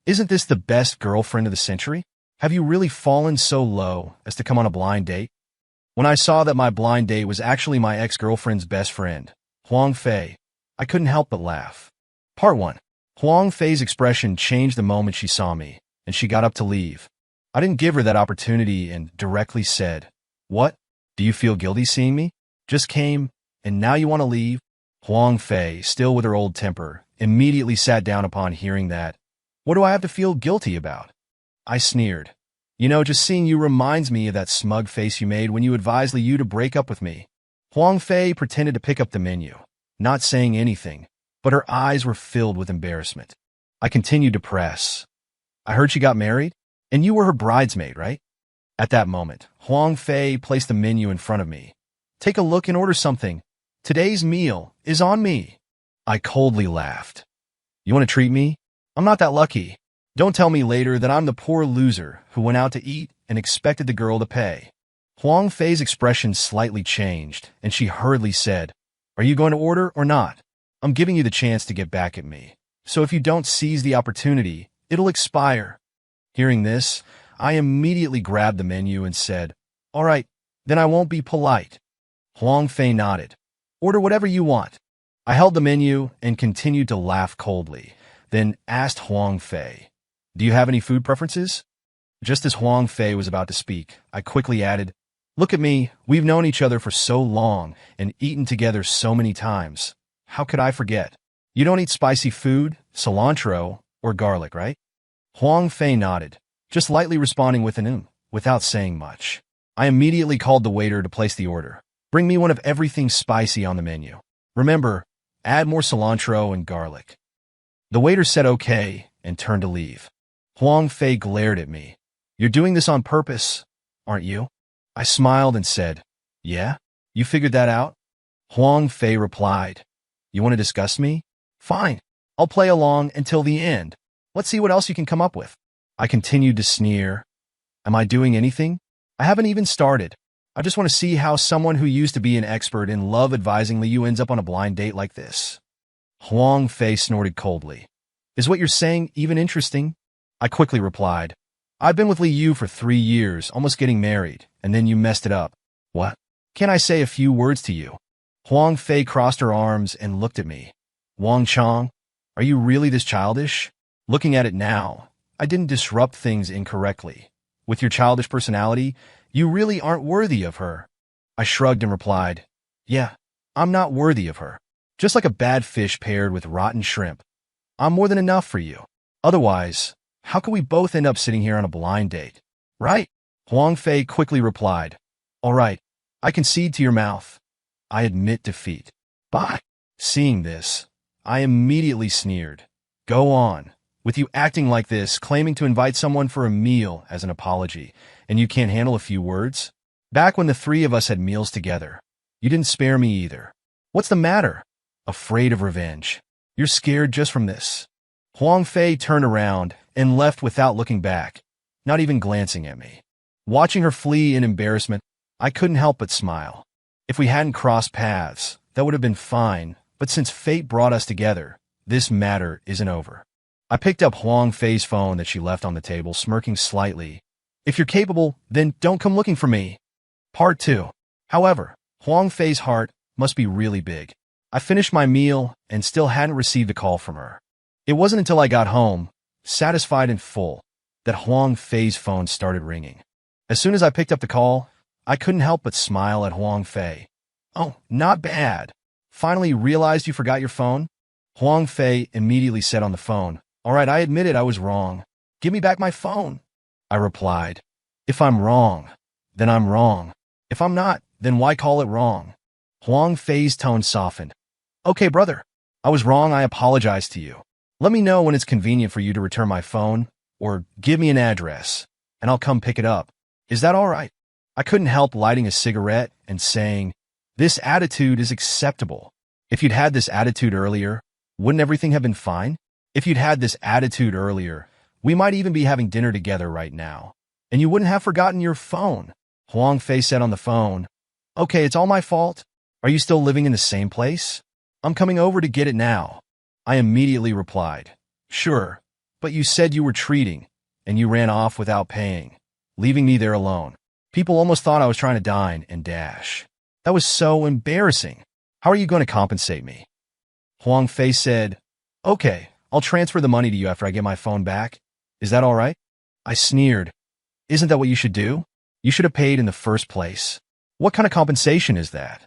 Isn't this the best girlfriend of the century? Have you really fallen so low as to come on a blind date? When I saw that my blind date was actually my ex-girlfriend's best friend, Huang Fei, I couldn't help but laugh. Part 1. Huang Fei's expression changed the moment she saw me, and she got up to leave. I didn't give her that opportunity and directly said, "What? Do you feel guilty seeing me? Just came, and now you want to leave?" Huang Fei, still with her old temper, immediately sat down upon hearing that. "What do I have to feel guilty about?" I sneered. "You know, just seeing you reminds me of that smug face you made when you advised Liu to break up with me." Huang Fei pretended to pick up the menu, not saying anything, but her eyes were filled with embarrassment. I continued to press. "I heard she got married, and you were her bridesmaid, right?" At that moment, Huang Fei placed the menu in front of me. "Take a look and order something. Today's meal is on me." I coldly laughed. "You want to treat me? I'm not that lucky. Don't tell me later that I'm the poor loser who went out to eat and expected the girl to pay." Huang Fei's expression slightly changed, and she hurriedly said, "Are you going to order or not? I'm giving you the chance to get back at me. So if you don't seize the opportunity, it'll expire." Hearing this, I immediately grabbed the menu and said, "All right, then I won't be polite." Huang Fei nodded. "Order whatever you want." I held the menu and continued to laugh coldly, then asked Huang Fei, "Do you have any food preferences?" Just as Huang Fei was about to speak, I quickly added, "Look at me, we've known each other for so long and eaten together so many times. How could I forget? You don't eat spicy food, cilantro, or garlic, right?" Huang Fei nodded, just lightly responding with an without saying much. I immediately called the waiter to place the order. "Bring me one of everything spicy on the menu. Remember, add more cilantro and garlic." The waiter said okay and turned to leave. Huang Fei glared at me. "You're doing this on purpose, aren't you?" I smiled and said, "Yeah? You figured that out?" Huang Fei replied, "You want to discuss me? Fine. I'll play along until the end. Let's see what else you can come up with." I continued to sneer. "Am I doing anything? I haven't even started. I just want to see how someone who used to be an expert in love advising Liu ends up on a blind date like this." Huang Fei snorted coldly. "Is what you're saying even interesting?" I quickly replied, "I've been with Liu for 3 years, almost getting married, and then you messed it up. What? Can I say a few words to you?" Huang Fei crossed her arms and looked at me. "Wang Chang, are you really this childish?" Looking at it now, I didn't disrupt things incorrectly. "With your childish personality, you really aren't worthy of her." I shrugged and replied, "Yeah, I'm not worthy of her. Just like a bad fish paired with rotten shrimp. I'm more than enough for you. Otherwise, how could we both end up sitting here on a blind date? Right?" Huang Fei quickly replied, "All right, I concede to your mouth. I admit defeat." Bye. Seeing this, I immediately sneered. "Go on. With you acting like this, claiming to invite someone for a meal as an apology, and you can't handle a few words? Back when the 3 of us had meals together, you didn't spare me either. What's the matter? Afraid of revenge? You're scared just from this?" Huang Fei turned around and left without looking back, not even glancing at me. Watching her flee in embarrassment, I couldn't help but smile. If we hadn't crossed paths, that would have been fine, but since fate brought us together, this matter isn't over. I picked up Huang Fei's phone that she left on the table, smirking slightly. "If you're capable, then don't come looking for me." Part 2. However, Huang Fei's heart must be really big. I finished my meal and still hadn't received a call from her. It wasn't until I got home, satisfied and full, that Huang Fei's phone started ringing. As soon as I picked up the call, I couldn't help but smile at Huang Fei. "Oh, not bad. Finally realized you forgot your phone?" Huang Fei immediately said on the phone, "All right, I admit it, I was wrong. Give me back my phone." I replied, "If I'm wrong, then I'm wrong. If I'm not, then why call it wrong?" Huang Fei's tone softened. "Okay, brother. I was wrong. I apologize to you. Let me know when it's convenient for you to return my phone, or give me an address, and I'll come pick it up. Is that all right?" I couldn't help lighting a cigarette and saying, "This attitude is acceptable. If you'd had this attitude earlier, wouldn't everything have been fine? If you'd had this attitude earlier, we might even be having dinner together right now, and you wouldn't have forgotten your phone." Huang Fei said on the phone, "Okay, it's all my fault. Are you still living in the same place? I'm coming over to get it now." I immediately replied, "Sure, But you said you were treating, and you ran off without paying, leaving me there alone. People almost thought I was trying to dine and dash. That was so embarrassing. How are you going to compensate me? Huang Fei said, Okay, I'll transfer the money to you after I get my phone back. Is that all right? I sneered. Isn't that what you should do? You should have paid in the first place. What kind of compensation is that?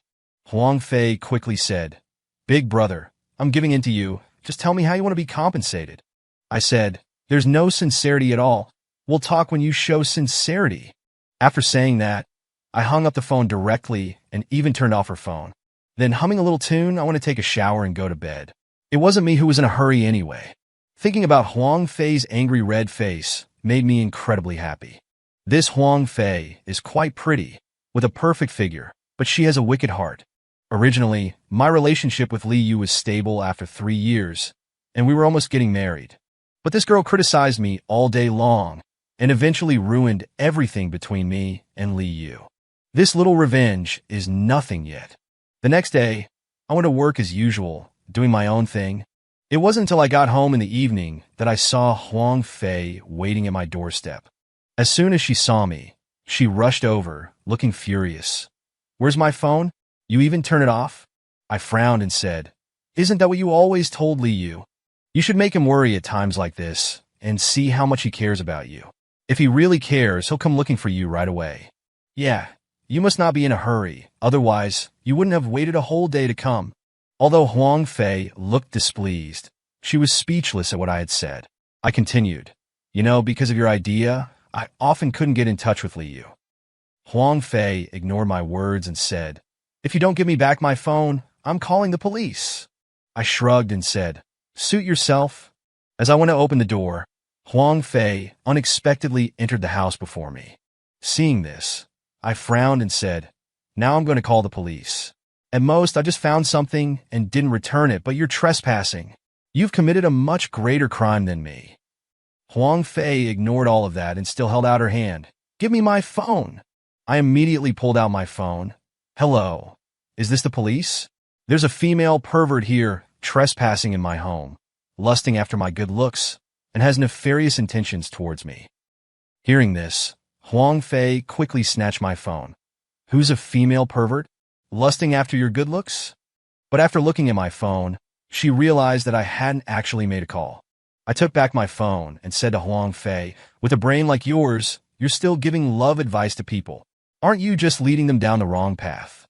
Huang Fei quickly said, Big brother, I'm giving in to you. Just tell me how you want to be compensated. I said, There's no sincerity at all. We'll talk when you show sincerity. After saying that, I hung up the phone directly and even turned off her phone. Then, humming a little tune, I want to take a shower and go to bed. It wasn't me who was in a hurry anyway. Thinking about Huang Fei's angry red face made me incredibly happy. This Huang Fei is quite pretty, with a perfect figure, but she has a wicked heart. Originally, my relationship with Li Yu was stable after 3 years, and we were almost getting married. But this girl criticized me all day long and eventually ruined everything between me and Li Yu. This little revenge is nothing yet. The next day, I went to work as usual, doing my own thing. It wasn't until I got home in the evening that I saw Huang Fei waiting at my doorstep. As soon as she saw me, she rushed over, looking furious. Where's my phone? You even turn it off? I frowned and said, Isn't that what you always told Li Yu? You should make him worry at times like this and see how much he cares about you. If he really cares, he'll come looking for you right away. Yeah, you must not be in a hurry, otherwise you wouldn't have waited a whole day to come. Although Huang Fei looked displeased, she was speechless at what I had said. I continued, Because of your idea, I often couldn't get in touch with Li Yu. Huang Fei ignored my words and said, If you don't give me back my phone, I'm calling the police. I shrugged and said, Suit yourself. As I went to open the door, Huang Fei unexpectedly entered the house before me. Seeing this, I frowned and said, Now I'm going to call the police. At most, I just found something and didn't return it, but you're trespassing. You've committed a much greater crime than me. Huang Fei ignored all of that and still held out her hand. Give me my phone. I immediately pulled out my phone. Hello. Is this the police? There's a female pervert here trespassing in my home, lusting after my good looks, and has nefarious intentions towards me. Hearing this, Huang Fei quickly snatched my phone. Who's a female pervert? Lusting after your good looks? But after looking at my phone, she realized that I hadn't actually made a call. I took back my phone and said to Huang Fei, With a brain like yours, you're still giving love advice to people. Aren't you just leading them down the wrong path?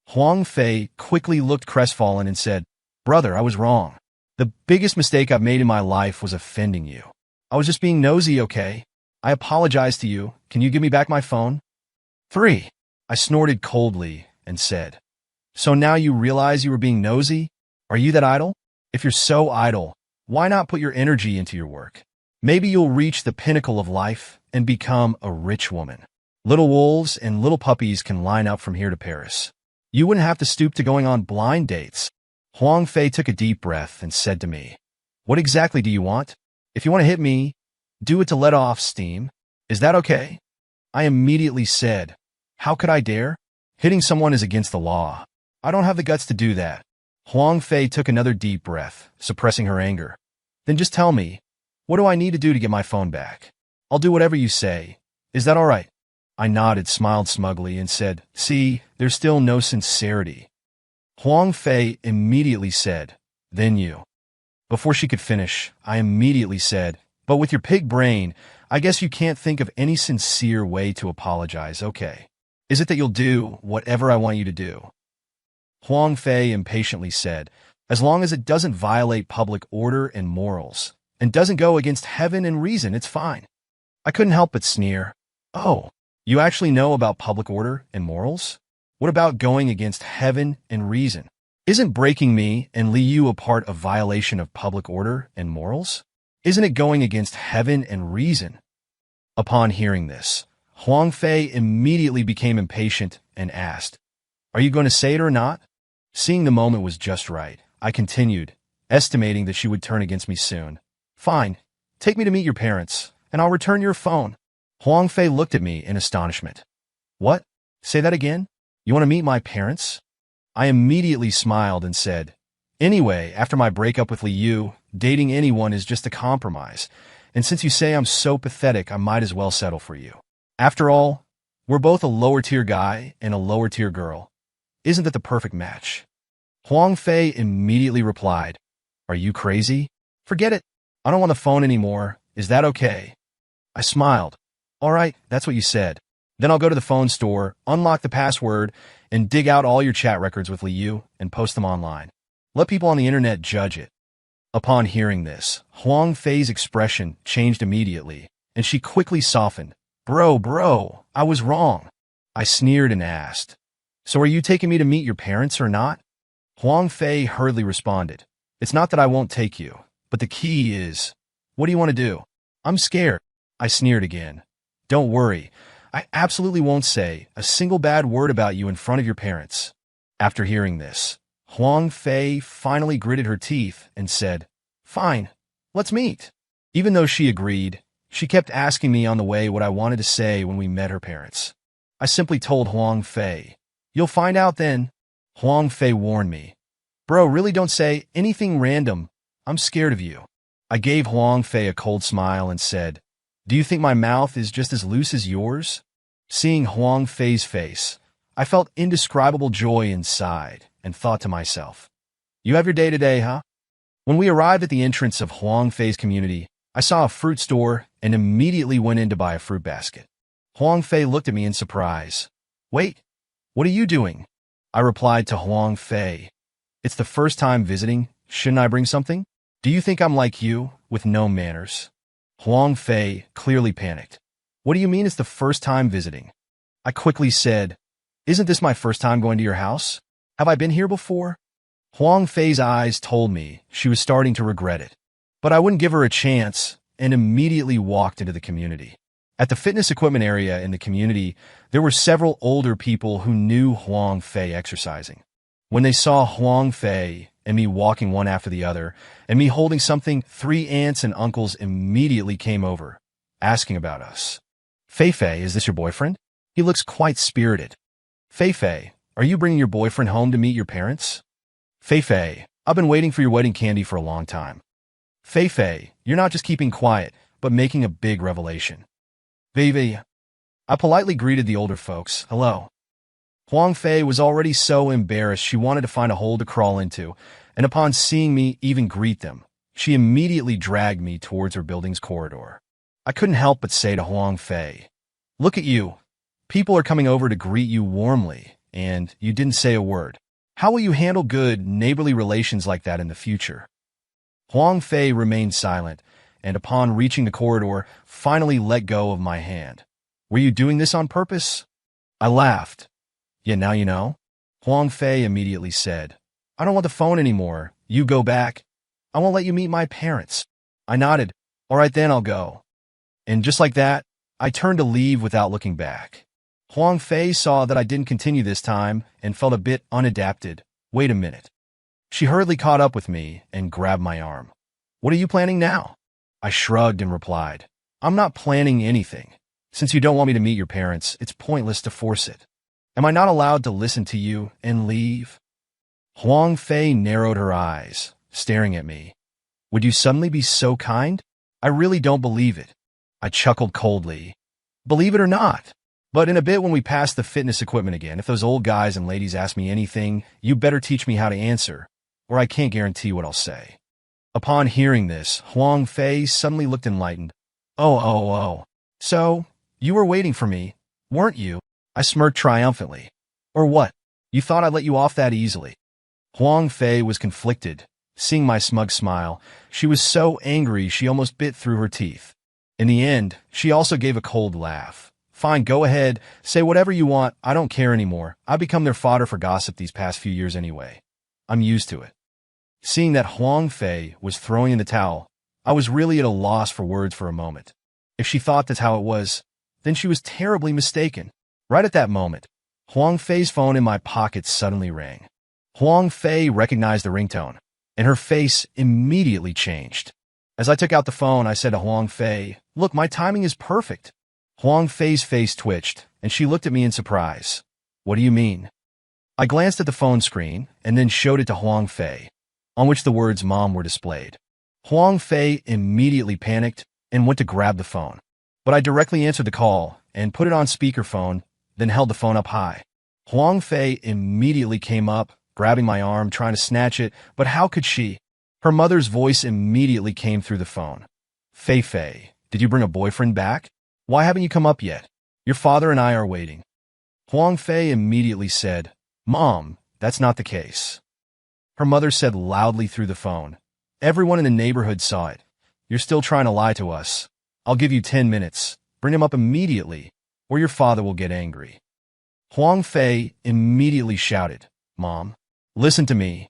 Huang Fei quickly looked crestfallen and said, Brother, I was wrong. The biggest mistake I've made in my life was offending you. I was just being nosy, okay? I apologize to you. Can you give me back my phone? 3. I snorted coldly and said, So now you realize you were being nosy? Are you that idle? If you're so idle, why not put your energy into your work? Maybe you'll reach the pinnacle of life and become a rich woman. Little wolves and little puppies can line up from here to Paris. You wouldn't have to stoop to going on blind dates. Huang Fei took a deep breath and said to me, What exactly do you want? If you want to hit me, do it to let off steam. Is that okay? I immediately said, How could I dare? Hitting someone is against the law. I don't have the guts to do that. Huang Fei took another deep breath, suppressing her anger. Then just tell me, what do I need to do to get my phone back? I'll do whatever you say. Is that all right? I nodded, smiled smugly, and said, See, there's still no sincerity. Huang Fei immediately said, Then you. Before she could finish, I immediately said, But with your pig brain, I guess you can't think of any sincere way to apologize, okay? Is it that you'll do whatever I want you to do? Huang Fei impatiently said, As long as it doesn't violate public order and morals, and doesn't go against heaven and reason, it's fine. I couldn't help but sneer. Oh, you actually know about public order and morals? What about going against heaven and reason? Isn't breaking me and Li Yu apart a violation of public order and morals? Isn't it going against heaven and reason? Upon hearing this, Huang Fei immediately became impatient and asked, Are you going to say it or not? Seeing the moment was just right, I continued, estimating that she would turn against me soon. Fine, take me to meet your parents, and I'll return your phone. Huang Fei looked at me in astonishment. What? Say that again? You want to meet my parents? I immediately smiled and said, Anyway, after my breakup with Li Yu, dating anyone is just a compromise, And since you say I'm so pathetic, I might as well settle for you. After all, we're both a lower-tier guy and a lower-tier girl. Isn't that the perfect match? Huang Fei immediately replied, Are you crazy? Forget it. I don't want the phone anymore. Is that okay? I smiled. All right, that's what you said. Then I'll go to the phone store, unlock the password, and dig out all your chat records with Liu and post them online. Let people on the internet judge it. Upon hearing this, Huang Fei's expression changed immediately, and she quickly softened. Bro, I was wrong. I sneered and asked, So are you taking me to meet your parents or not? Huang Fei hurriedly responded, It's not that I won't take you, but the key is, what do you want to do? I'm scared. I sneered again. Don't worry. I absolutely won't say a single bad word about you in front of your parents. After hearing this, Huang Fei finally gritted her teeth and said, Fine, let's meet. Even though she agreed, she kept asking me on the way what I wanted to say when we met her parents. I simply told Huang Fei, You'll find out then. Huang Fei warned me, Bro, really don't say anything random. I'm scared of you. I gave Huang Fei a cold smile and said, Do you think my mouth is just as loose as yours? Seeing Huang Fei's face, I felt indescribable joy inside and thought to myself, You have your day today, huh? When we arrived at the entrance of Huang Fei's community, I saw a fruit store and immediately went in to buy a fruit basket. Huang Fei looked at me in surprise. Wait, what are you doing? I replied to Huang Fei, It's the first time visiting. Shouldn't I bring something? Do you think I'm like you, with no manners? Huang Fei clearly panicked. What do you mean it's the first time visiting? I quickly said, Isn't this my first time going to your house? Have I been here before? Huang Fei's eyes told me she was starting to regret it. But I wouldn't give her a chance and immediately walked into the community. At the fitness equipment area in the community, there were several older people who knew Huang Fei exercising. When they saw Huang Fei and me walking one after the other, and me holding something, 3 aunts and uncles immediately came over, asking about us. Fei, is this your boyfriend? He looks quite spirited. Fei, are you bringing your boyfriend home to meet your parents? Fei, I've been waiting for your wedding candy for a long time. Fei, you're not just keeping quiet, but making a big revelation. Vivi. I politely greeted the older folks. Hello. Huang Fei was already so embarrassed she wanted to find a hole to crawl into, and upon seeing me even greet them, she immediately dragged me towards her building's corridor. I couldn't help but say to Huang Fei, Look at you. People are coming over to greet you warmly, and you didn't say a word. How will you handle good, neighborly relations like that in the future? Huang Fei remained silent, and upon reaching the corridor, finally let go of my hand. Were you doing this on purpose? I laughed. Yeah, now you know. Huang Fei immediately said, I don't want the phone anymore. You go back. I won't let you meet my parents. I nodded. All right, then I'll go. And just like that, I turned to leave without looking back. Huang Fei saw that I didn't continue this time and felt a bit unadapted. Wait a minute. She hurriedly caught up with me and grabbed my arm. What are you planning now? I shrugged and replied, I'm not planning anything. Since you don't want me to meet your parents, it's pointless to force it. Am I not allowed to listen to you and leave? Huang Fei narrowed her eyes, staring at me. Would you suddenly be so kind? I really don't believe it. I chuckled coldly. Believe it or not. But in a bit when we pass the fitness equipment again, if those old guys and ladies ask me anything, you better teach me how to answer, or I can't guarantee what I'll say. Upon hearing this, Huang Fei suddenly looked enlightened. Oh. So, you were waiting for me, weren't you? I smirked triumphantly. Or what? You thought I'd let you off that easily? Huang Fei was conflicted. Seeing my smug smile, she was so angry she almost bit through her teeth. In the end, she also gave a cold laugh. Fine, go ahead, say whatever you want, I don't care anymore. I've become their fodder for gossip these past few years anyway. I'm used to it. Seeing that Huang Fei was throwing in the towel, I was really at a loss for words for a moment. If she thought that's how it was, then she was terribly mistaken. Right at that moment, Huang Fei's phone in my pocket suddenly rang. Huang Fei recognized the ringtone, and her face immediately changed. As I took out the phone, I said to Huang Fei, Look, my timing is perfect. Huang Fei's face twitched, and she looked at me in surprise. What do you mean? I glanced at the phone screen, and then showed it to Huang Fei, on which the words Mom were displayed. Huang Fei immediately panicked and went to grab the phone. But I directly answered the call and put it on speakerphone, then held the phone up high. Huang Fei immediately came up, grabbing my arm, trying to snatch it, but how could she? Her mother's voice immediately came through the phone. Fei Fei, did you bring a boyfriend back? Why haven't you come up yet? Your father and I are waiting. Huang Fei immediately said, Mom, that's not the case. Her mother said loudly through the phone. Everyone in the neighborhood saw it. You're still trying to lie to us. I'll give you 10 minutes. Bring him up immediately, or your father will get angry. Huang Fei immediately shouted, Mom, listen to me.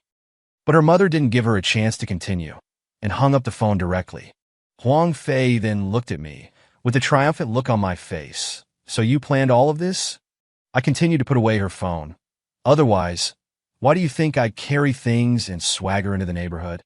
But her mother didn't give her a chance to continue, and hung up the phone directly. Huang Fei then looked at me, with a triumphant look on my face. So you planned all of this? I continued to put away her phone. Otherwise, why do you think I carry things and swagger into the neighborhood?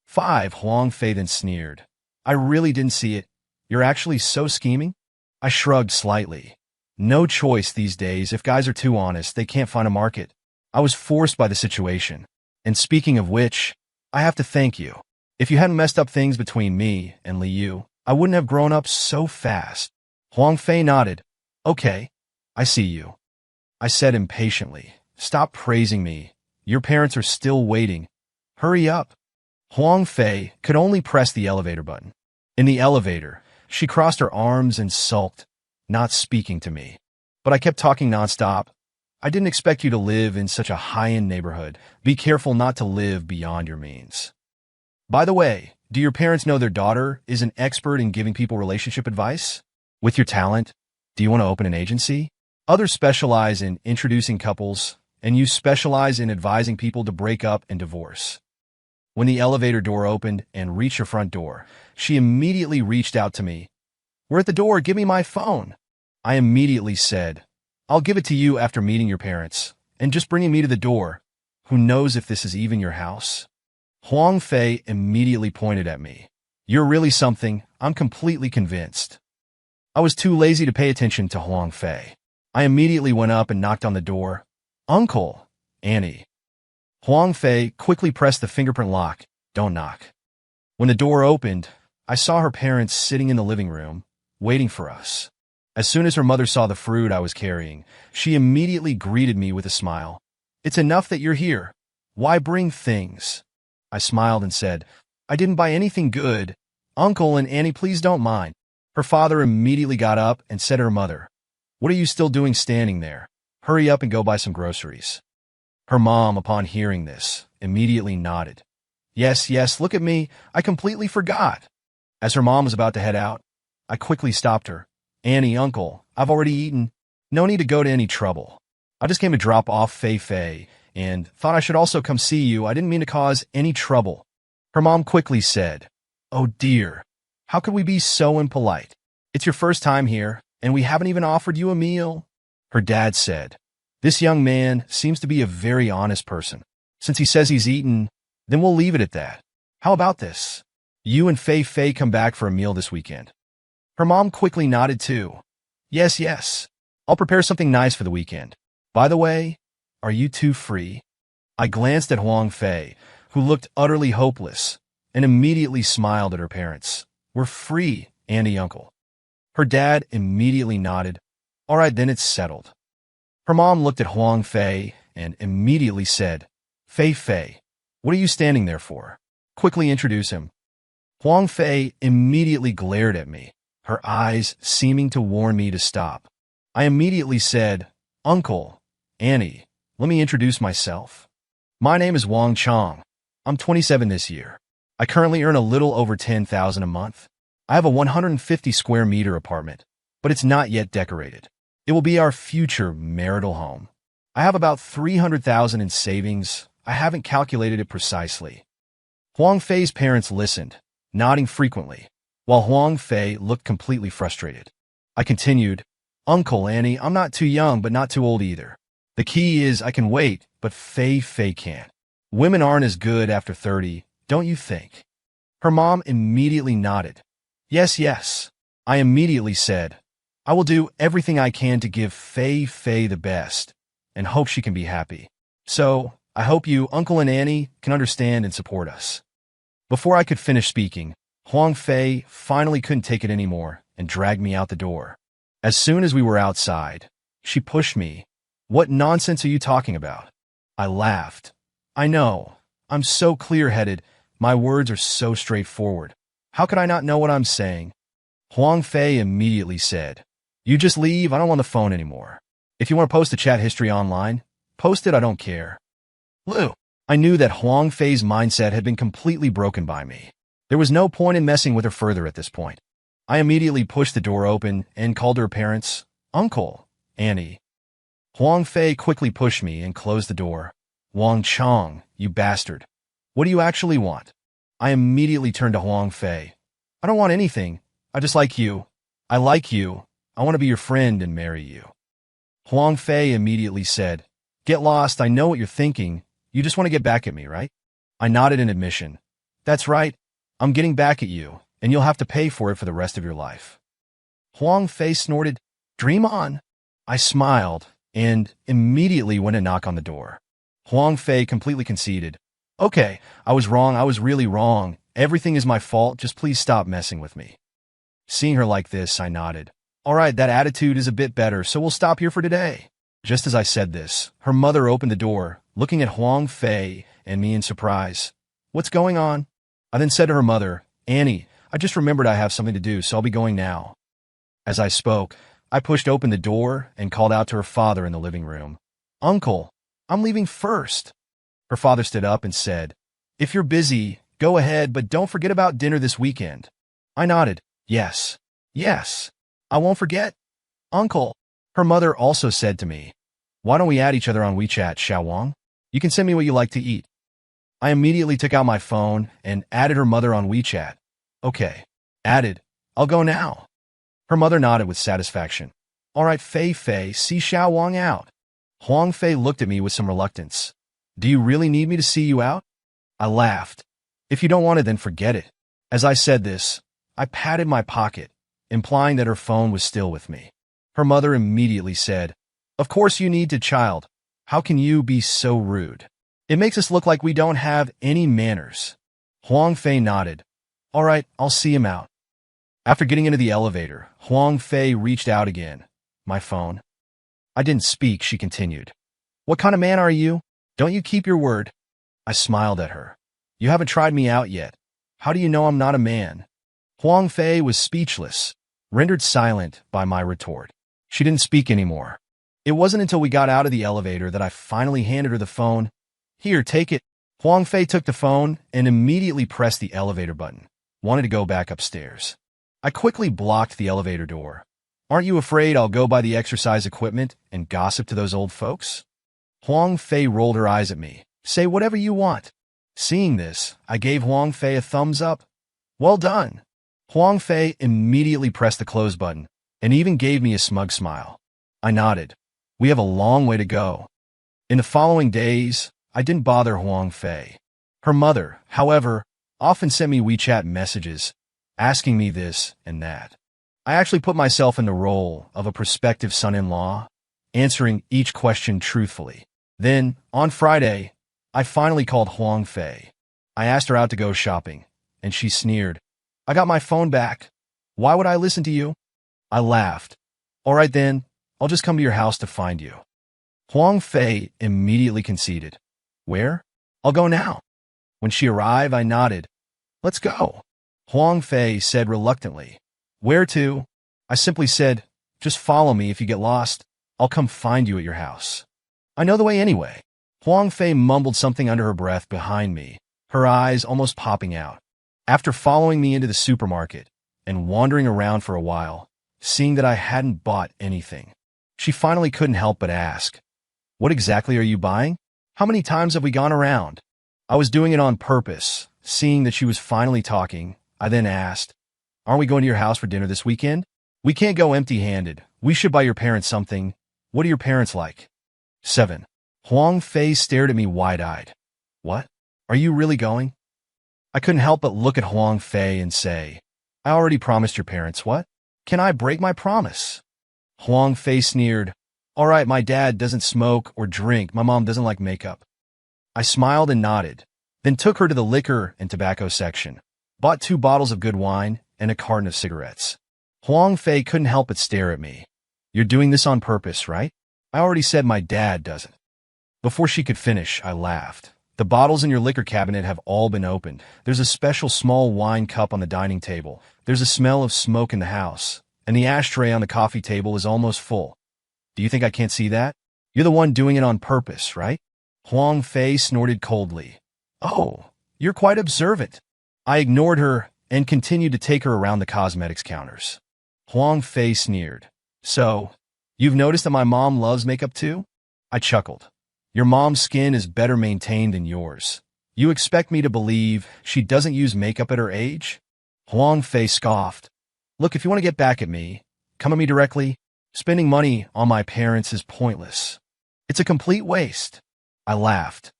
5. Huang Fei then sneered. I really didn't see it. You're actually so scheming? I shrugged slightly. No choice these days. If guys are too honest, they can't find a market. I was forced by the situation. And speaking of which, I have to thank you. If you hadn't messed up things between me and Liu, I wouldn't have grown up so fast. Huang Fei nodded. Okay, I see you. I said impatiently. Stop praising me. Your parents are still waiting. Hurry up. Huang Fei could only press the elevator button. In the elevator, she crossed her arms and sulked, not speaking to me. But I kept talking nonstop. I didn't expect you to live in such a high-end neighborhood. Be careful not to live beyond your means. By the way, do your parents know their daughter is an expert in giving people relationship advice? With your talent, do you want to open an agency? Others specialize in introducing couples, and you specialize in advising people to break up and divorce. When the elevator door opened and reached her front door, she immediately reached out to me. We're at the door, give me my phone. I immediately said, I'll give it to you after meeting your parents, and just bringing me to the door. Who knows if this is even your house? Huang Fei immediately pointed at me. You're really something, I'm completely convinced. I was too lazy to pay attention to Huang Fei. I immediately went up and knocked on the door. Uncle, Annie. Huang Fei quickly pressed the fingerprint lock. Don't knock. When the door opened, I saw her parents sitting in the living room, waiting for us. As soon as her mother saw the fruit I was carrying, she immediately greeted me with a smile. It's enough that you're here. Why bring things? I smiled and said, I didn't buy anything good. Uncle and Annie, please don't mind. Her father immediately got up and said to her mother, What are you still doing standing there? Hurry up and go buy some groceries. Her mom, upon hearing this, immediately nodded. Yes, look at me. I completely forgot. As her mom was about to head out, I quickly stopped her. Annie, Uncle, I've already eaten. No need to go to any trouble. I just came to drop off Fei Fei and thought I should also come see you. I didn't mean to cause any trouble. Her mom quickly said, Oh dear, how could we be so impolite? It's your first time here, and we haven't even offered you a meal. Her dad said, This young man seems to be a very honest person. Since he says he's eaten, then we'll leave it at that. How about this? You and Fei Fei come back for a meal this weekend. Her mom quickly nodded too. Yes. I'll prepare something nice for the weekend. By the way, are you two free? I glanced at Huang Fei, who looked utterly hopeless, and immediately smiled at her parents. We're free, Annie, Uncle. Her dad immediately nodded. All right, then it's settled. Her mom looked at Huang Fei and immediately said, Fei Fei, what are you standing there for? Quickly introduce him. Huang Fei immediately glared at me, her eyes seeming to warn me to stop. I immediately said, Uncle, Annie, let me introduce myself. My name is Wang Chong. I'm 27 this year. I currently earn a little over $10,000 a month. I have a 150 square meter apartment, but it's not yet decorated. It will be our future marital home. I have about $300,000 in savings. I haven't calculated it precisely. Huang Fei's parents listened, nodding frequently, while Huang Fei looked completely frustrated. I continued, Uncle, Annie, I'm not too young, but not too old either. The key is I can wait, but Fei can't. Women aren't as good after 30, don't you think? Her mom immediately nodded. Yes. I immediately said, I will do everything I can to give Fei the best, and hope she can be happy. So, I hope you, Uncle and Annie, can understand and support us. Before I could finish speaking, Huang Fei finally couldn't take it anymore and dragged me out the door. As soon as we were outside, she pushed me. What nonsense are you talking about? I laughed. I know. I'm so clear-headed. My words are so straightforward. How could I not know what I'm saying? Huang Fei immediately said, "You just leave. I don't want the phone anymore. If you want to post the chat history online, post it. I don't care." Lou. I knew that Huang Fei's mindset had been completely broken by me. There was no point in messing with her further at this point. I immediately pushed the door open and called her parents, Uncle, Annie. Huang Fei quickly pushed me and closed the door. "Wang Chong, you bastard. What do you actually want?" I immediately turned to Huang Fei. "I don't want anything. I just like you. I like you. I want to be your friend and marry you." Huang Fei immediately said, "Get lost. I know what you're thinking. You just want to get back at me, right?" I nodded in admission. "That's right. I'm getting back at you, and you'll have to pay for it for the rest of your life." Huang Fei snorted, "Dream on." I smiled and immediately went to knock on the door. Huang Fei completely conceded. "Okay, I was wrong. I was really wrong. Everything is my fault. Just please stop messing with me." Seeing her like this, I nodded. "All right, that attitude is a bit better, so we'll stop here for today." Just as I said this, her mother opened the door, looking at Huang Fei and me in surprise. "What's going on?" I then said to her mother, "Annie, I just remembered I have something to do, so I'll be going now." As I spoke, I pushed open the door and called out to her father in the living room. "Uncle, I'm leaving first." Her father stood up and said, "If you're busy, go ahead, but don't forget about dinner this weekend." I nodded. Yes, I won't forget." "Uncle," her mother also said to me, "Why don't we add each other on WeChat, Xiaowang? You can send me what you like to eat." I immediately took out my phone and added her mother on WeChat. "Okay, added. I'll go now." Her mother nodded with satisfaction. "All right, Fei, see Xiaowang out." Huang Fei looked at me with some reluctance. "Do you really need me to see you out?" I laughed. "If you don't want it, then forget it." As I said this, I patted my pocket, implying that her phone was still with me. Her mother immediately said, "Of course you need to, child. How can you be so rude? It makes us look like we don't have any manners." Huang Fei nodded. "All right, I'll see him out." After getting into the elevator, Huang Fei reached out again. My phone. I didn't speak, she continued. "What kind of man are you? Don't you keep your word?" I smiled at her. "You haven't tried me out yet. How do you know I'm not a man?" Huang Fei was speechless, rendered silent by my retort. She didn't speak anymore. It wasn't until we got out of the elevator that I finally handed her the phone. "Here, take it." Huang Fei took the phone and immediately pressed the elevator button, wanted to go back upstairs. I quickly blocked the elevator door. "Aren't you afraid I'll go buy the exercise equipment and gossip to those old folks?" Huang Fei rolled her eyes at me. "Say whatever you want." Seeing this, I gave Huang Fei a thumbs up. "Well done." Huang Fei immediately pressed the close button and even gave me a smug smile. I nodded. We have a long way to go. In the following days, I didn't bother Huang Fei. Her mother, however, often sent me WeChat messages, asking me this and that. I actually put myself in the role of a prospective son-in-law, answering each question truthfully. Then, on Friday, I finally called Huang Fei. I asked her out to go shopping, and she sneered. "I got my phone back. Why would I listen to you?" I laughed. "All right then, I'll just come to your house to find you." Huang Fei immediately conceded. "Where?" "I'll go now." When she arrived, I nodded. "Let's go." Huang Fei said reluctantly. "Where to?" I simply said, "Just follow me. If you get lost, I'll come find you at your house. I know the way anyway." Huang Fei mumbled something under her breath behind me, her eyes almost popping out. After following me into the supermarket and wandering around for a while, seeing that I hadn't bought anything, she finally couldn't help but ask, "What exactly are you buying? How many times have we gone around?" I was doing it on purpose. Seeing that she was finally talking, I then asked, "Aren't we going to your house for dinner this weekend? We can't go empty-handed. We should buy your parents something. What are your parents like?" 7. Huang Fei stared at me wide-eyed. "What? Are you really going?" I couldn't help but look at Huang Fei and say, "I already promised your parents. What? Can I break my promise?" Huang Fei sneered. "All right, my dad doesn't smoke or drink. My mom doesn't like makeup." I smiled and nodded, then took her to the liquor and tobacco section. Bought 2 bottles of good wine and a carton of cigarettes. Huang Fei couldn't help but stare at me. You're doing this on purpose, right? I already said my dad doesn't. Before she could finish, I laughed. The bottles in your liquor cabinet have all been opened. There's a special small wine cup on the dining table. There's a smell of smoke in the house. And the ashtray on the coffee table is almost full. Do you think I can't see that? You're the one doing it on purpose, right? Huang Fei snorted coldly. Oh, you're quite observant. I ignored her and continued to take her around the cosmetics counters. Huang Fei sneered. So, you've noticed that my mom loves makeup too? I chuckled. Your mom's skin is better maintained than yours. You expect me to believe she doesn't use makeup at her age? Huang Fei scoffed. Look, if you want to get back at me, come at me directly. Spending money on my parents is pointless. It's a complete waste. I laughed.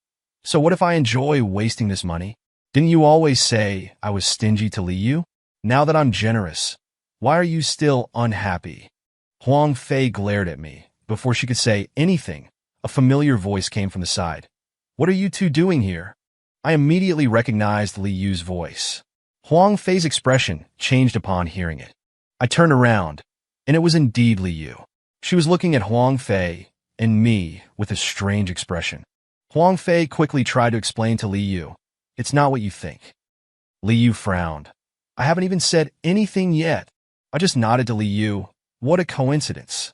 So what if I enjoy wasting this money? Didn't you always say I was stingy to Li Yu? Now that I'm generous, why are you still unhappy? Huang Fei glared at me. Before she could say anything, a familiar voice came from the side. What are you two doing here? I immediately recognized Li Yu's voice. Huang Fei's expression changed upon hearing it. I turned around, and it was indeed Li Yu. She was looking at Huang Fei and me with a strange expression. Huang Fei quickly tried to explain to Li Yu, it's not what you think. Li Yu frowned. I haven't even said anything yet. I just nodded to Li Yu. What a coincidence.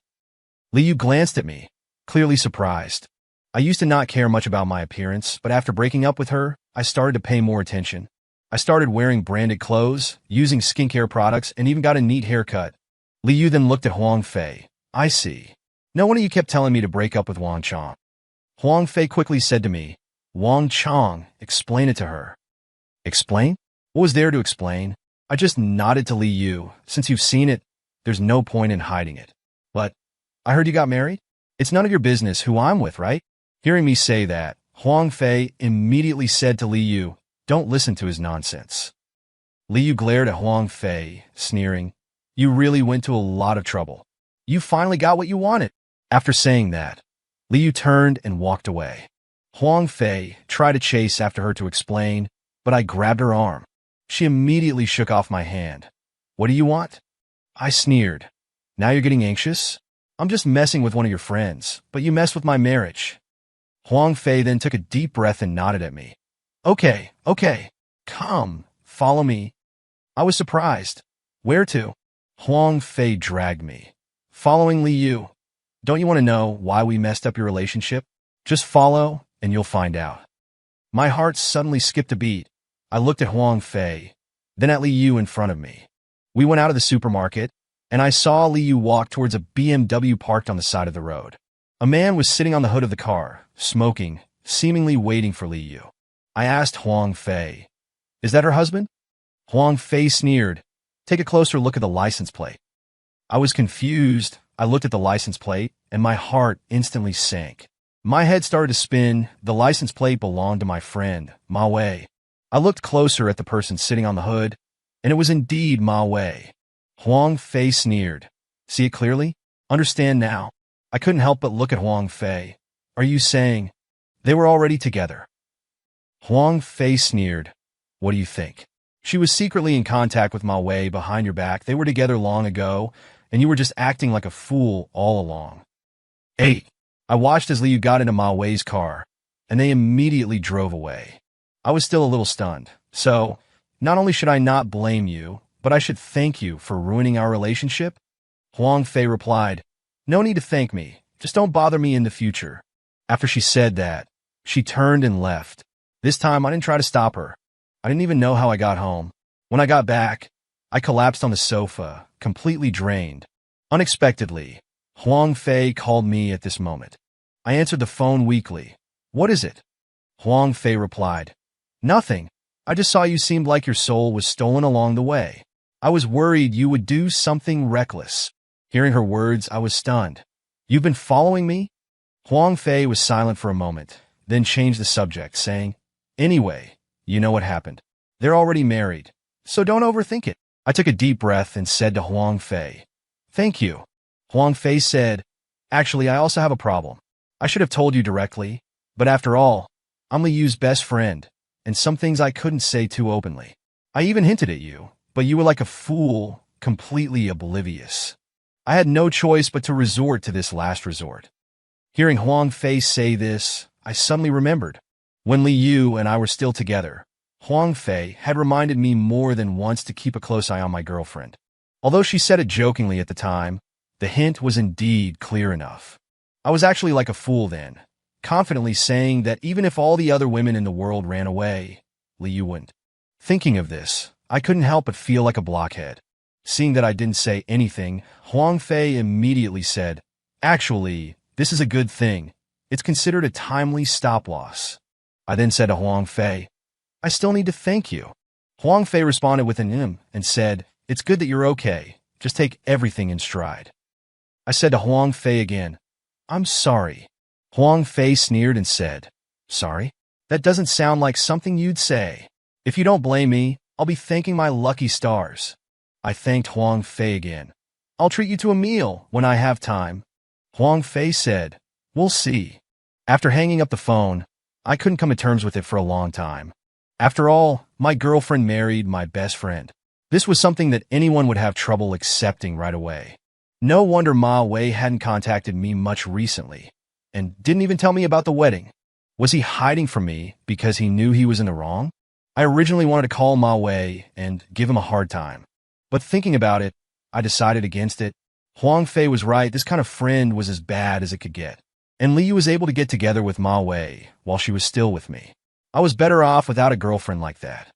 Li Yu glanced at me, clearly surprised. I used to not care much about my appearance, but after breaking up with her, I started to pay more attention. I started wearing branded clothes, using skincare products, and even got a neat haircut. Li Yu then looked at Huang Fei. I see. No wonder you kept telling me to break up with Wang Chong. Huang Fei quickly said to me, Wang Chong, explain it to her. Explain? What was there to explain? I just nodded to Li Yu. Since you've seen it, there's no point in hiding it. But, I heard you got married? It's none of your business who I'm with, right? Hearing me say that, Huang Fei immediately said to Li Yu, don't listen to his nonsense. Li Yu glared at Huang Fei, sneering, you really went to a lot of trouble. You finally got what you wanted. After saying that, Li Yu turned and walked away. Huang Fei tried to chase after her to explain, but I grabbed her arm. She immediately shook off my hand. What do you want? I sneered. Now you're getting anxious? I'm just messing with one of your friends, but you messed with my marriage. Huang Fei then took a deep breath and nodded at me. Okay. Come, follow me. I was surprised. Where to? Huang Fei dragged me. Following Li Yu. Don't you want to know why we messed up your relationship? Just follow, and you'll find out. My heart suddenly skipped a beat. I looked at Huang Fei, then at Li Yu in front of me. We went out of the supermarket, and I saw Li Yu walk towards a BMW parked on the side of the road. A man was sitting on the hood of the car, smoking, seemingly waiting for Li Yu. I asked Huang Fei, is that her husband? Huang Fei sneered. Take a closer look at the license plate. I was confused. I looked at the license plate, and my heart instantly sank. My head started to spin. The license plate belonged to my friend, Ma Wei. I looked closer at the person sitting on the hood, and it was indeed Ma Wei. Huang Fei sneered. See it clearly? Understand now. I couldn't help but look at Huang Fei. Are you saying they were already together? Huang Fei sneered. What do you think? She was secretly in contact with Ma Wei behind your back. They were together long ago, and you were just acting like a fool all along. 8. I watched as Li Yu got into Ma Wei's car, and they immediately drove away. I was still a little stunned. So, not only should I not blame you, but I should thank you for ruining our relationship? Huang Fei replied, no need to thank me. Just don't bother me in the future. After she said that, she turned and left. This time, I didn't try to stop her. I didn't even know how I got home. When I got back, I collapsed on the sofa, completely drained. Unexpectedly, Huang Fei called me at this moment. I answered the phone weakly. What is it? Huang Fei replied, nothing. I just saw you seemed like your soul was stolen along the way. I was worried you would do something reckless. Hearing her words, I was stunned. You've been following me? Huang Fei was silent for a moment, then changed the subject, saying, anyway, you know what happened. They're already married, so don't overthink it. I took a deep breath and said to Huang Fei, thank you. Huang Fei said, actually, I also have a problem. I should have told you directly, but after all, I'm Li Yu's best friend, and some things I couldn't say too openly. I even hinted at you, but you were like a fool, completely oblivious. I had no choice but to resort to this last resort. Hearing Huang Fei say this, I suddenly remembered. When Li Yu and I were still together, Huang Fei had reminded me more than once to keep a close eye on my girlfriend. Although she said it jokingly at the time, the hint was indeed clear enough. I was actually like a fool then, confidently saying that even if all the other women in the world ran away, Li Yu wouldn't. Thinking of this, I couldn't help but feel like a blockhead. Seeing that I didn't say anything, Huang Fei immediately said, "Actually, this is a good thing. It's considered a timely stop-loss." I then said to Huang Fei, "I still need to thank you." Huang Fei responded with an and said, "It's good that you're okay. Just take everything in stride." I said to Huang Fei again, "I'm sorry." Huang Fei sneered and said, "Sorry? That doesn't sound like something you'd say. If you don't blame me, I'll be thanking my lucky stars." I thanked Huang Fei again. "I'll treat you to a meal when I have time." Huang Fei said, "We'll see." After hanging up the phone, I couldn't come to terms with it for a long time. After all, my girlfriend married my best friend. This was something that anyone would have trouble accepting right away. No wonder Ma Wei hadn't contacted me much recently, and didn't even tell me about the wedding. Was he hiding from me because he knew he was in the wrong? I originally wanted to call Ma Wei and give him a hard time. But thinking about it, I decided against it. Huang Fei was right, this kind of friend was as bad as it could get. And Li was able to get together with Ma Wei while she was still with me. I was better off without a girlfriend like that.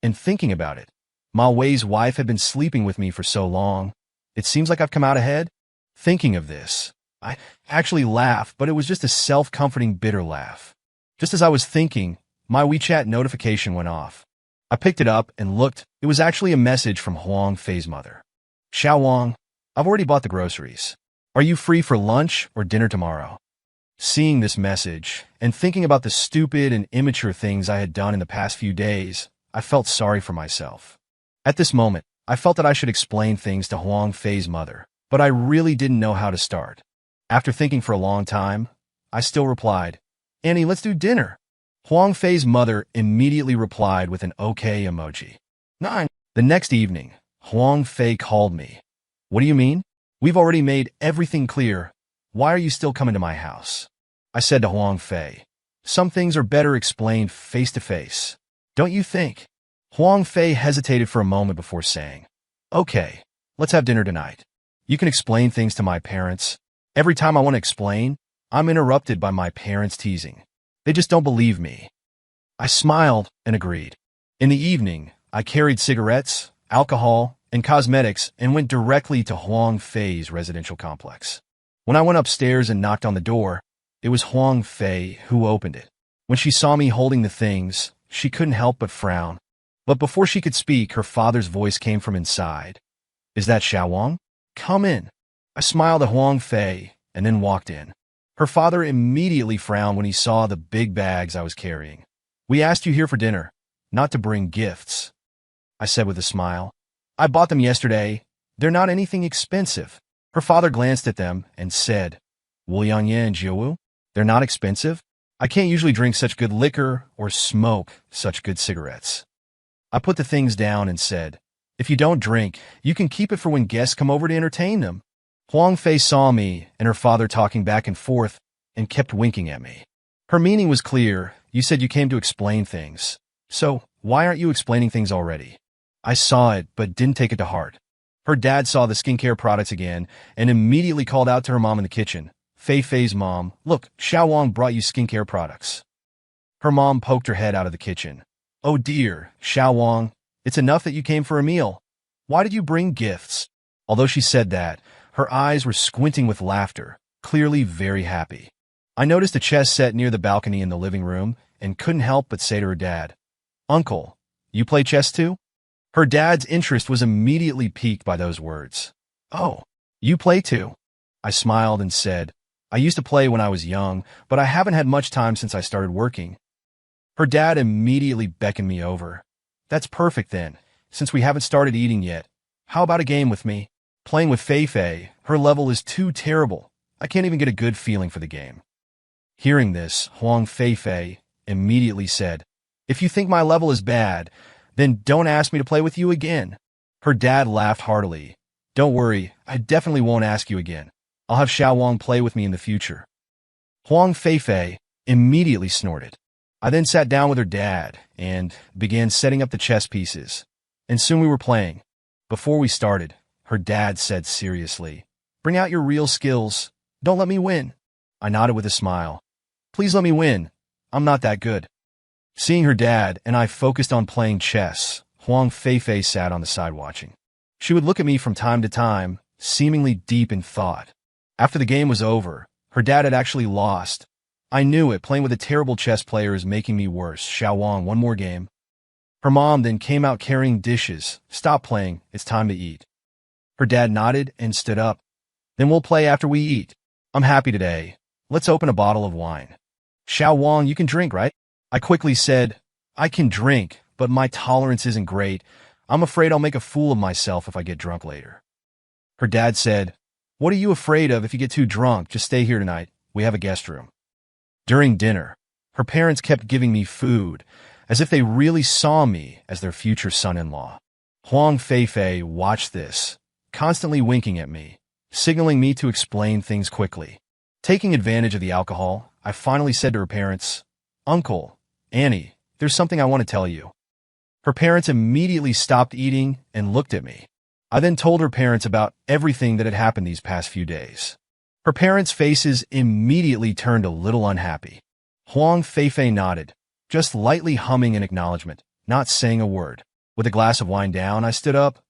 And thinking about it, Ma Wei's wife had been sleeping with me for so long. It seems like I've come out ahead. Thinking of this, I actually laughed, but it was just a self-comforting, bitter laugh. Just as I was thinking, my WeChat notification went off. I picked it up and looked. It was actually a message from Huang Fei's mother. "Xiao Wang, I've already bought the groceries. Are you free for lunch or dinner tomorrow?" Seeing this message and thinking about the stupid and immature things I had done in the past few days, I felt sorry for myself. At this moment, I felt that I should explain things to Huang Fei's mother, but I really didn't know how to start. After thinking for a long time, I still replied, "Annie, let's do dinner." Huang Fei's mother immediately replied with an okay emoji. 9. The next evening, Huang Fei called me. "What do you mean? We've already made everything clear. Why are you still coming to my house?" I said to Huang Fei, "Some things are better explained face to face. Don't you think?" Huang Fei hesitated for a moment before saying, "Okay, let's have dinner tonight. You can explain things to my parents. Every time I want to explain, I'm interrupted by my parents teasing. They just don't believe me." I smiled and agreed. In the evening, I carried cigarettes, alcohol, and cosmetics and went directly to Huang Fei's residential complex. When I went upstairs and knocked on the door, it was Huang Fei who opened it. When she saw me holding the things, she couldn't help but frown. But before she could speak, her father's voice came from inside. "Is that Xiao Wang? Come in." I smiled at Huang Fei and then walked in. Her father immediately frowned when he saw the big bags I was carrying. "We asked you here for dinner, not to bring gifts," I said with a smile. "I bought them yesterday. They're not anything expensive." Her father glanced at them and said, "Wu Yang Yan Jiawu? They're not expensive? I can't usually drink such good liquor or smoke such good cigarettes." I put the things down and said, "If you don't drink, you can keep it for when guests come over to entertain them." Huang Fei saw me and her father talking back and forth and kept winking at me. Her meaning was clear. "You said you came to explain things. So, why aren't you explaining things already?" I saw it, but didn't take it to heart. Her dad saw the skincare products again and immediately called out to her mom in the kitchen. "Fei Fei's mom, look, Xiao Wang brought you skincare products." Her mom poked her head out of the kitchen. "Oh dear, Xiao Wang, it's enough that you came for a meal. Why did you bring gifts?" Although she said that, her eyes were squinting with laughter, clearly very happy. I noticed a chess set near the balcony in the living room and couldn't help but say to her dad, "Uncle, you play chess too?" Her dad's interest was immediately piqued by those words. "Oh, you play too?" I smiled and said, "I used to play when I was young, but I haven't had much time since I started working." Her dad immediately beckoned me over. "That's perfect then, since we haven't started eating yet. How about a game with me? Playing with Fei Fei, her level is too terrible. I can't even get a good feeling for the game." Hearing this, Huang Fei immediately said, "If you think my level is bad, Then don't ask me to play with you again. Her dad laughed heartily. Don't worry, I definitely won't ask you again. I'll have Huang play with me in the future. Huang Feifei immediately snorted. I then sat down with her dad and began setting up the chess pieces. And soon we were playing. Before we started, her dad said seriously, "Bring out your real skills. Don't let me win." I nodded with a smile. "Please let me win. I'm not that good." Seeing her dad and I focused on playing chess, Huang Feifei sat on the side watching. She would look at me from time to time, seemingly deep in thought. After the game was over, her dad had actually lost. I knew it. Playing with a terrible chess player is making me worse. Huang, one more game. Her mom then came out carrying dishes. "Stop playing. It's time to eat." Her dad nodded and stood up. "Then we'll play after we eat. I'm happy today. Let's open a bottle of wine." "Huang, you can drink, right?" I quickly said, "I can drink, but my tolerance isn't great. I'm afraid I'll make a fool of myself if I get drunk later." Her dad said, "What are you afraid of if you get too drunk? Just stay here tonight. We have a guest room." During dinner, her parents kept giving me food, as if they really saw me as their future son-in-law. Huang Feifei watched this, constantly winking at me, signaling me to explain things quickly. Taking advantage of the alcohol, I finally said to her parents, "Uncle, Annie, there's something I want to tell you." Her parents immediately stopped eating and looked at me. I then told her parents about everything that had happened these past few days. Her parents' faces immediately turned a little unhappy. Huang Feifei nodded, just lightly humming in acknowledgement, not saying a word. With a glass of wine down, I stood up.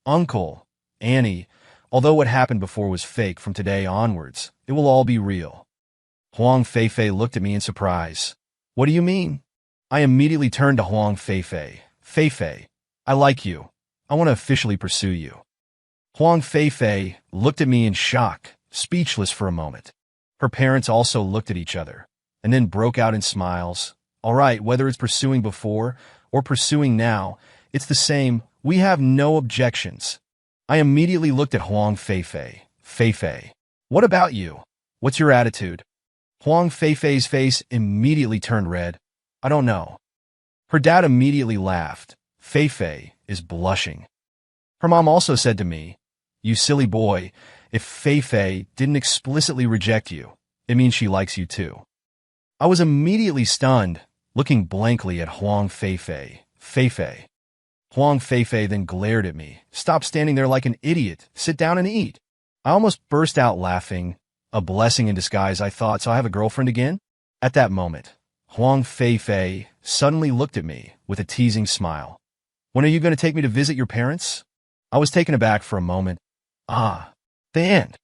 "Uncle, Annie, although what happened before was fake, from today onwards, it will all be real." Huang Feifei looked at me in surprise. "What do you mean?" I immediately turned to Huang Feifei. "Feifei, I like you. I want to officially pursue you." Huang Feifei looked at me in shock, speechless for a moment. Her parents also looked at each other, and then broke out in smiles. "All right, whether it's pursuing before or pursuing now, it's the same. We have no objections." I immediately looked at Huang Feifei. "Feifei, what about you? What's your attitude?" Huang Feifei's face immediately turned red. "I don't know." Her dad immediately laughed. "Feifei is blushing." Her mom also said to me, "You silly boy, if Feifei didn't explicitly reject you, it means she likes you too." I was immediately stunned, looking blankly at Huang Feifei. "Feifei." Huang Feifei then glared at me. "Stop standing there like an idiot. Sit down and eat." I almost burst out laughing. A blessing in disguise, I thought, so I have a girlfriend again? At that moment, Huang Feifei suddenly looked at me with a teasing smile. "When are you going to take me to visit your parents?" I was taken aback for a moment. The end.